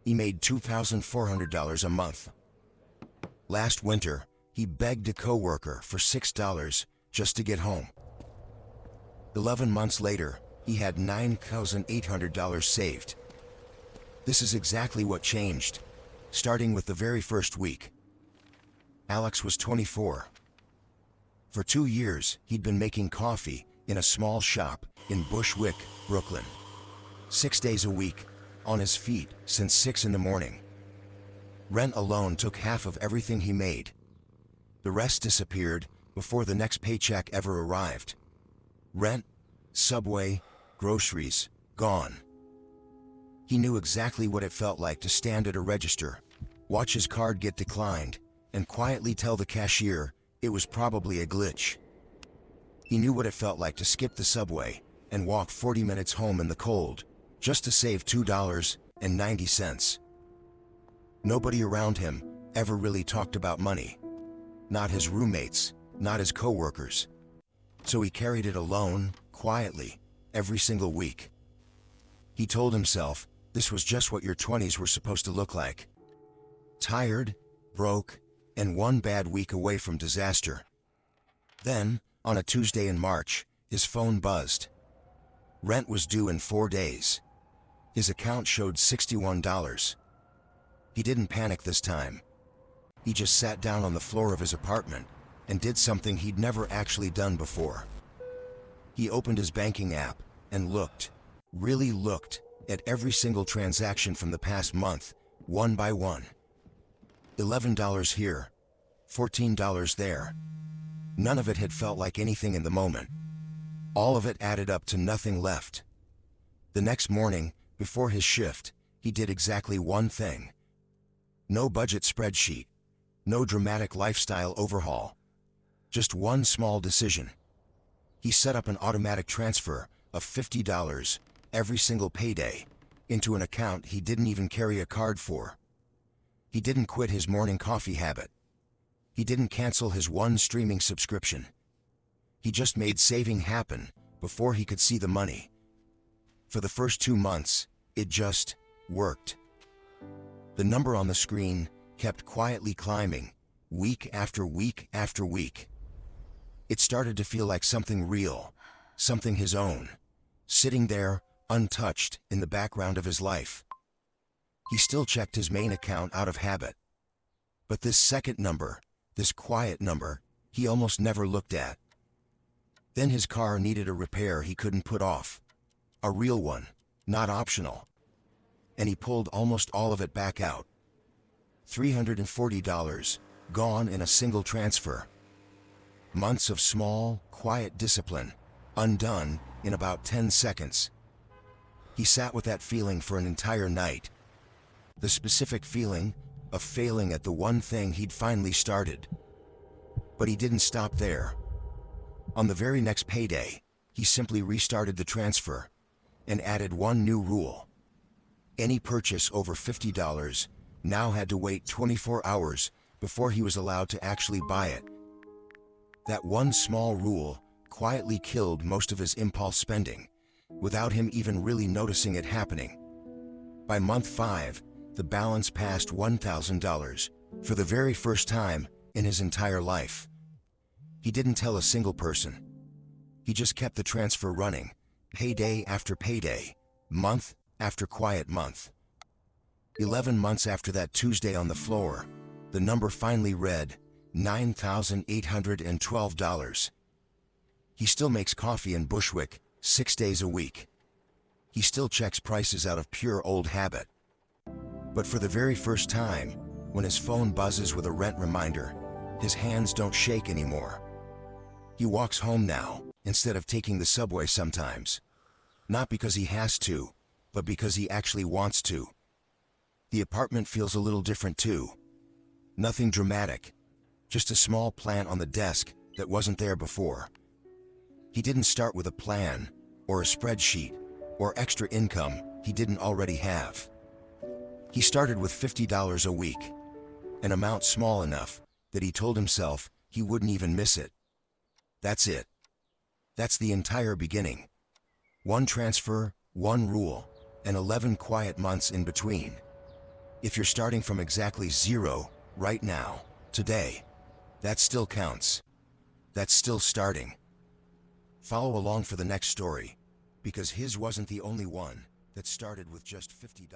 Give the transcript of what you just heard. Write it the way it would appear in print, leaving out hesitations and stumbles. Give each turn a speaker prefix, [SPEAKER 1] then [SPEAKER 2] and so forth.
[SPEAKER 1] He made $2,400 a month. Last winter, he begged a coworker for $6 just to get home. 11 months later, he had $9,800 saved. This is exactly what changed, starting with the very first week. Alex was 24. For 2 years, he'd been making coffee in a small shop in Bushwick, Brooklyn. 6 days a week, on his feet since 6 in the morning. Rent alone took half of everything he made. The rest disappeared before the next paycheck ever arrived. Rent, subway, groceries, gone. He knew exactly what it felt like to stand at a register, watch his card get declined, and quietly tell the cashier it was probably a glitch. He knew what it felt like to skip the subway and walk 40 minutes home in the cold, just to save $2.90. Nobody around him ever really talked about money. Not his roommates, not his coworkers. So he carried it alone, quietly, every single week. He told himself this was just what your 20s were supposed to look like. Tired, broke, and one bad week away from disaster. Then, on a Tuesday in March, his phone buzzed. Rent was due in 4 days. His account showed $61. He didn't panic this time. He just sat down on the floor of his apartment and did something he'd never actually done before. He opened his banking app and looked, really looked, at every single transaction from the past month, one by one. $11 here, $14 there. None of it had felt like anything in the moment. All of it added up to nothing left. The next morning, before his shift, he did exactly one thing. No budget spreadsheet, no dramatic lifestyle overhaul. Just one small decision. He set up an automatic transfer of $50 every single payday into an account he didn't even carry a card for. He didn't quit his morning coffee habit. He didn't cancel his one streaming subscription. He just made saving happen before he could see the money. For the first 2 months, it just worked. The number on the screen kept quietly climbing, week after week after week. It started to feel like something real, something his own, sitting there, untouched, in the background of his life. He still checked his main account out of habit. But this second number, this quiet number, he almost never looked at. Then his car needed a repair he couldn't put off. A real one, not optional. And he pulled almost all of it back out. $340, gone in a single transfer. Months of small, quiet discipline, undone in about 10 seconds. He sat with that feeling for an entire night. The specific feeling of failing at the one thing he'd finally started. But he didn't stop there. On the very next payday, he simply restarted the transfer and added one new rule. Any purchase over $50 now had to wait 24 hours before he was allowed to actually buy it. That one small rule quietly killed most of his impulse spending, without him even really noticing it happening. By month 5, the balance passed $1,000 for the very first time in his entire life. He didn't tell a single person. He just kept the transfer running, payday after payday, month after quiet month. 11 months after that Tuesday on the floor, the number finally read $9,812. He still makes coffee in Bushwick 6 days a week. He still checks prices out of pure old habit. But for the very first time, when his phone buzzes with a rent reminder, his hands don't shake anymore. He walks home now, instead of taking the subway sometimes. Not because he has to, but because he actually wants to. The apartment feels a little different too. Nothing dramatic. Just a small plant on the desk that wasn't there before. He didn't start with a plan, or a spreadsheet, or extra income he didn't already have. He started with $50 a week, an amount small enough that he told himself he wouldn't even miss it. That's it. That's the entire beginning. One transfer, one rule, and 11 quiet months in between. If you're starting from exactly zero, right now, today, that still counts. That's still starting. Follow along for the next story, because his wasn't the only one that started with just $50.